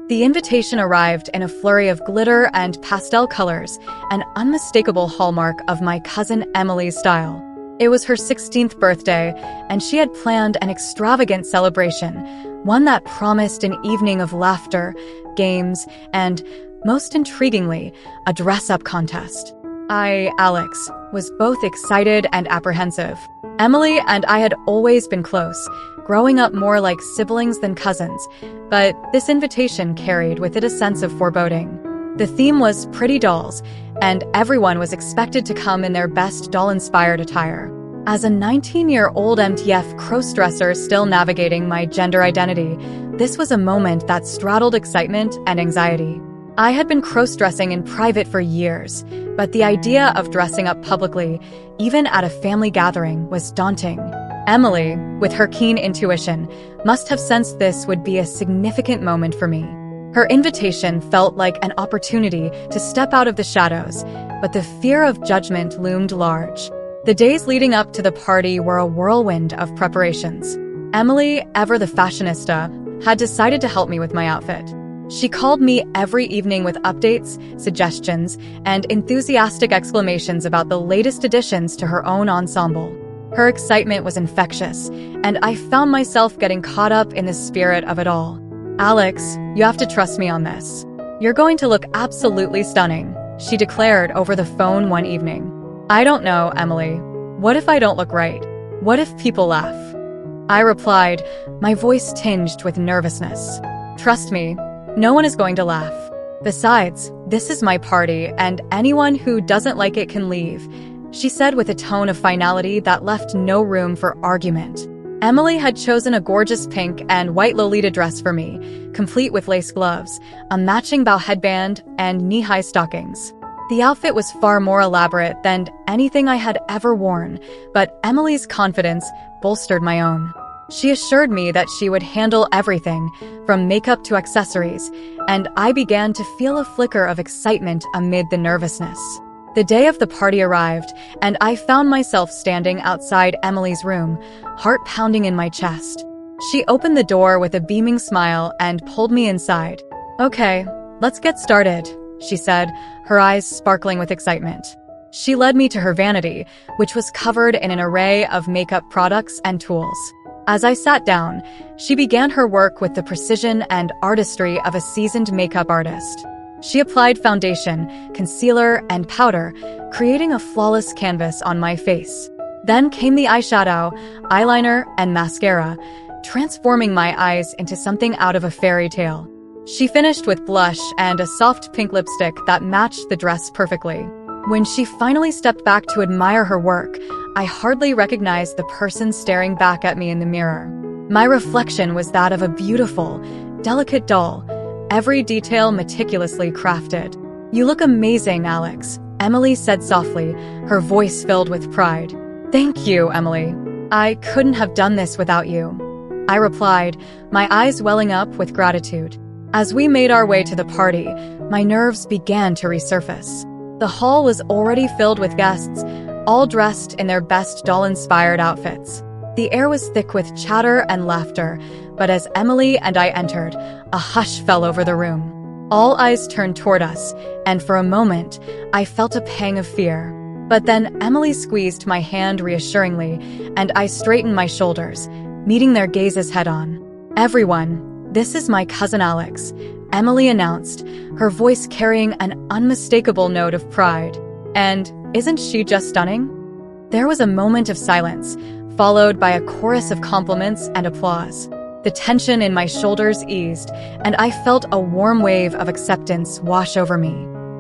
The invitation arrived in a flurry of glitter and pastel colors, an unmistakable hallmark of my cousin Emily's style. It was her 16th birthday, and she had planned an extravagant celebration, one that promised an evening of laughter, games, and, most intriguingly, a dress-up contest. I, Alex, was both excited and apprehensive. Emily and I had always been close, growing up more like siblings than cousins, but this invitation carried with it a sense of foreboding. The theme was pretty dolls, and everyone was expected to come in their best doll-inspired attire. As a 19-year-old MTF crossdresser still navigating my gender identity, this was a moment that straddled excitement and anxiety. I had been crossdressing in private for years, but the idea of dressing up publicly, even at a family gathering, was daunting. Emily, with her keen intuition, must have sensed this would be a significant moment for me. Her invitation felt like an opportunity to step out of the shadows, but the fear of judgment loomed large. The days leading up to the party were a whirlwind of preparations. Emily, ever the fashionista, had decided to help me with my outfit. She called me every evening with updates, suggestions, and enthusiastic exclamations about the latest additions to her own ensemble. Her excitement was infectious, and I found myself getting caught up in the spirit of it all. "Alex, you have to trust me on this. You're going to look absolutely stunning," she declared over the phone one evening. "I don't know, Emily. What if I don't look right? What if people laugh?" I replied, my voice tinged with nervousness. "Trust me, no one is going to laugh. Besides, this is my party, and anyone who doesn't like it can leave," she said with a tone of finality that left no room for argument. Emily had chosen a gorgeous pink and white Lolita dress for me, complete with lace gloves, a matching bow headband, and knee-high stockings. The outfit was far more elaborate than anything I had ever worn, but Emily's confidence bolstered my own. She assured me that she would handle everything, from makeup to accessories, and I began to feel a flicker of excitement amid the nervousness. The day of the party arrived, and I found myself standing outside Emily's room, heart pounding in my chest. She opened the door with a beaming smile and pulled me inside. "Okay, let's get started," she said, her eyes sparkling with excitement. She led me to her vanity, which was covered in an array of makeup products and tools. As I sat down, she began her work with the precision and artistry of a seasoned makeup artist. She applied foundation, concealer, and powder, creating a flawless canvas on my face. Then came the eyeshadow, eyeliner, and mascara, transforming my eyes into something out of a fairy tale. She finished with blush and a soft pink lipstick that matched the dress perfectly. When she finally stepped back to admire her work, I hardly recognized the person staring back at me in the mirror. My reflection was that of a beautiful, delicate doll, every detail meticulously crafted. "You look amazing, Alex," Emily said softly, her voice filled with pride. "Thank you, Emily. I couldn't have done this without you," I replied, my eyes welling up with gratitude. As we made our way to the party, my nerves began to resurface. The hall was already filled with guests, all dressed in their best doll-inspired outfits. The air was thick with chatter and laughter, but as Emily and I entered, a hush fell over the room. All eyes turned toward us, and for a moment, I felt a pang of fear. But then Emily squeezed my hand reassuringly, and I straightened my shoulders, meeting their gazes head-on. "Everyone, this is my cousin Alex," Emily announced, her voice carrying an unmistakable note of pride. "And isn't she just stunning?" There was a moment of silence, followed by a chorus of compliments and applause. The tension in my shoulders eased, and I felt a warm wave of acceptance wash over me.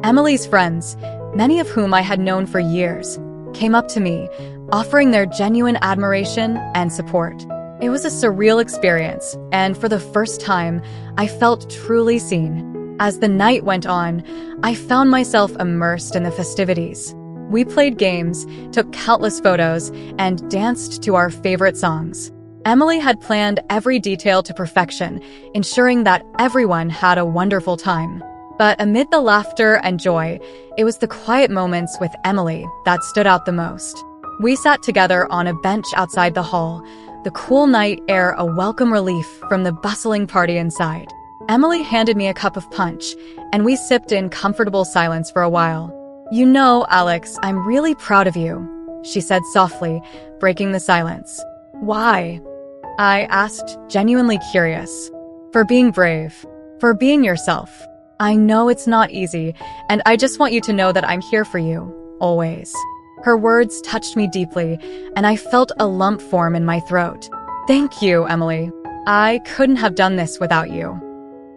Emily's friends, many of whom I had known for years, came up to me, offering their genuine admiration and support. It was a surreal experience, and for the first time, I felt truly seen. As the night went on, I found myself immersed in the festivities. We played games, took countless photos, and danced to our favorite songs. Emily had planned every detail to perfection, ensuring that everyone had a wonderful time. But amid the laughter and joy, it was the quiet moments with Emily that stood out the most. We sat together on a bench outside the hall, the cool night air a welcome relief from the bustling party inside. Emily handed me a cup of punch, and we sipped in comfortable silence for a while. "You know, Alex, I'm really proud of you," she said softly, breaking the silence. "Why?" I asked, genuinely curious. "For being brave. For being yourself. I know it's not easy, and I just want you to know that I'm here for you, always." Her words touched me deeply, and I felt a lump form in my throat. "Thank you, Emily. I couldn't have done this without you."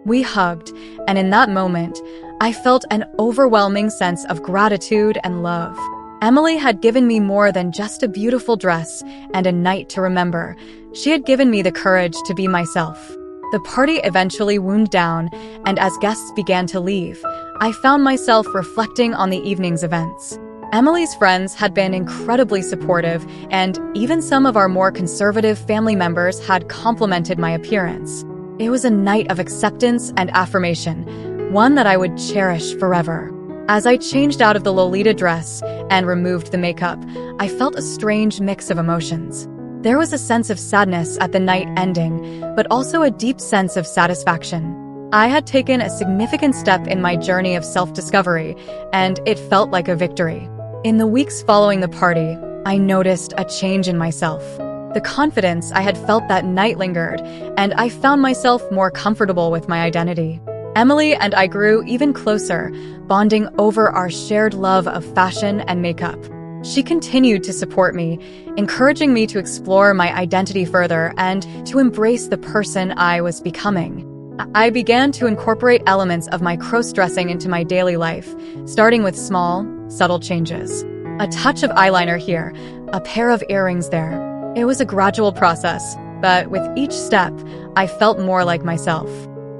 We hugged, and in that moment, I felt an overwhelming sense of gratitude and love. Emily had given me more than just a beautiful dress and a night to remember. She had given me the courage to be myself. The party eventually wound down, and as guests began to leave, I found myself reflecting on the evening's events. Emily's friends had been incredibly supportive, and even some of our more conservative family members had complimented my appearance. It was a night of acceptance and affirmation, one that I would cherish forever. As I changed out of the Lolita dress and removed the makeup, I felt a strange mix of emotions. There was a sense of sadness at the night ending, but also a deep sense of satisfaction. I had taken a significant step in my journey of self-discovery, and it felt like a victory. In the weeks following the party, I noticed a change in myself. The confidence I had felt that night lingered, and I found myself more comfortable with my identity. Emily and I grew even closer, bonding over our shared love of fashion and makeup. She continued to support me, encouraging me to explore my identity further and to embrace the person I was becoming. I began to incorporate elements of my cross-dressing into my daily life, starting with small, subtle changes. A touch of eyeliner here, a pair of earrings there. It was a gradual process, but with each step, I felt more like myself.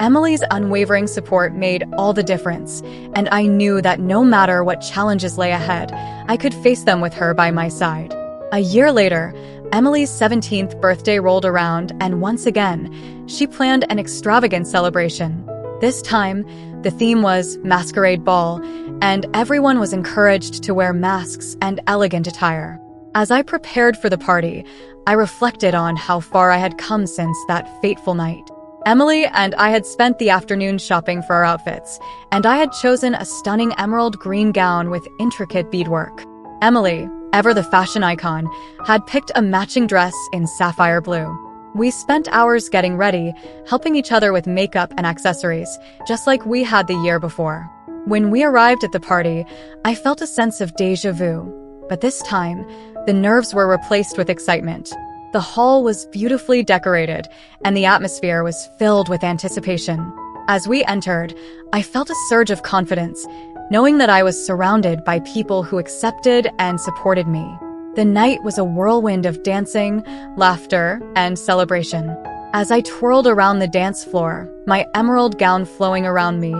Emily's unwavering support made all the difference, and I knew that no matter what challenges lay ahead, I could face them with her by my side. A year later, Emily's 17th birthday rolled around, and once again, she planned an extravagant celebration. This time, the theme was Masquerade Ball, and everyone was encouraged to wear masks and elegant attire. As I prepared for the party, I reflected on how far I had come since that fateful night. Emily and I had spent the afternoon shopping for our outfits, and I had chosen a stunning emerald green gown with intricate beadwork. Emily, ever the fashion icon, had picked a matching dress in sapphire blue. We spent hours getting ready, helping each other with makeup and accessories, just like we had the year before. When we arrived at the party, I felt a sense of déjà vu, but this time, the nerves were replaced with excitement. The hall was beautifully decorated, and the atmosphere was filled with anticipation. As we entered, I felt a surge of confidence, knowing that I was surrounded by people who accepted and supported me. The night was a whirlwind of dancing, laughter, and celebration. As I twirled around the dance floor, my emerald gown flowing around me,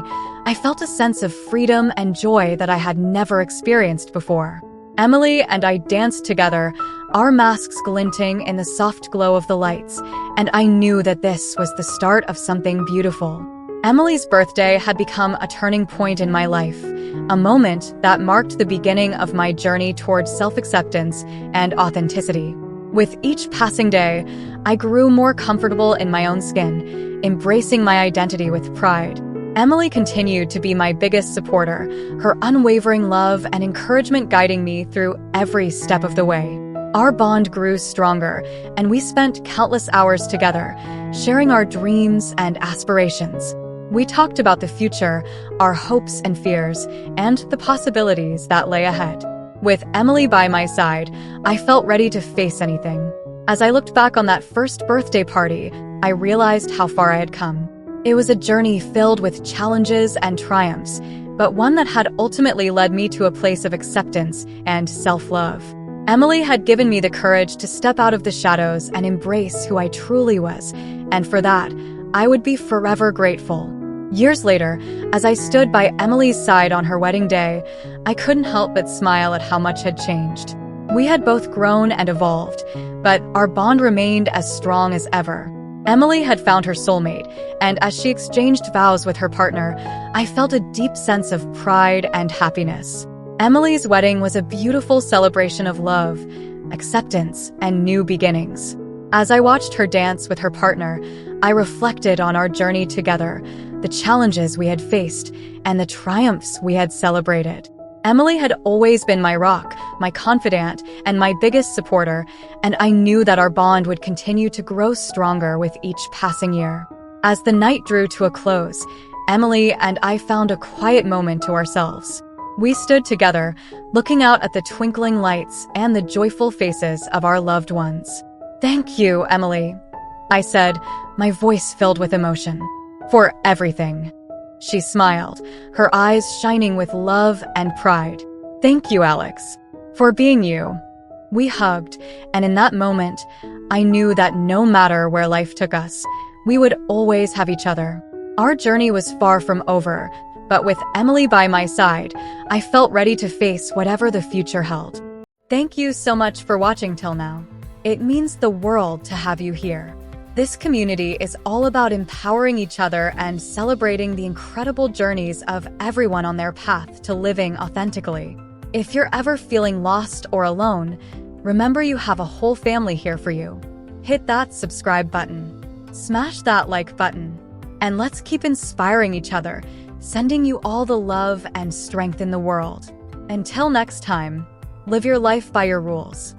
I felt a sense of freedom and joy that I had never experienced before. Emily and I danced together, our masks glinting in the soft glow of the lights, and I knew that this was the start of something beautiful. Emily's birthday had become a turning point in my life, a moment that marked the beginning of my journey towards self-acceptance and authenticity. With each passing day, I grew more comfortable in my own skin, embracing my identity with pride. Emily continued to be my biggest supporter, her unwavering love and encouragement guiding me through every step of the way. Our bond grew stronger, and we spent countless hours together, sharing our dreams and aspirations. We talked about the future, our hopes and fears, and the possibilities that lay ahead. With Emily by my side, I felt ready to face anything. As I looked back on that first birthday party, I realized how far I had come. It was a journey filled with challenges and triumphs, but one that had ultimately led me to a place of acceptance and self-love. Emily had given me the courage to step out of the shadows and embrace who I truly was, and for that, I would be forever grateful. Years later, as I stood by Emily's side on her wedding day, I couldn't help but smile at how much had changed. We had both grown and evolved, but our bond remained as strong as ever. Emily had found her soulmate, and as she exchanged vows with her partner, I felt a deep sense of pride and happiness. Emily's wedding was a beautiful celebration of love, acceptance, and new beginnings. As I watched her dance with her partner, I reflected on our journey together, the challenges we had faced, and the triumphs we had celebrated. Emily had always been my rock, my confidant, and my biggest supporter, and I knew that our bond would continue to grow stronger with each passing year. As the night drew to a close, Emily and I found a quiet moment to ourselves. We stood together, looking out at the twinkling lights and the joyful faces of our loved ones. "Thank you, Emily," I said, my voice filled with emotion. "For everything." She smiled, her eyes shining with love and pride. "Thank you, Alex, for being you." We hugged, and in that moment, I knew that no matter where life took us, we would always have each other. Our journey was far from over, but with Emily by my side, I felt ready to face whatever the future held. Thank you so much for watching till now. It means the world to have you here. This community is all about empowering each other and celebrating the incredible journeys of everyone on their path to living authentically. If you're ever feeling lost or alone, remember you have a whole family here for you. Hit that subscribe button, smash that like button, and let's keep inspiring each other, sending you all the love and strength in the world. Until next time, live your life by your rules.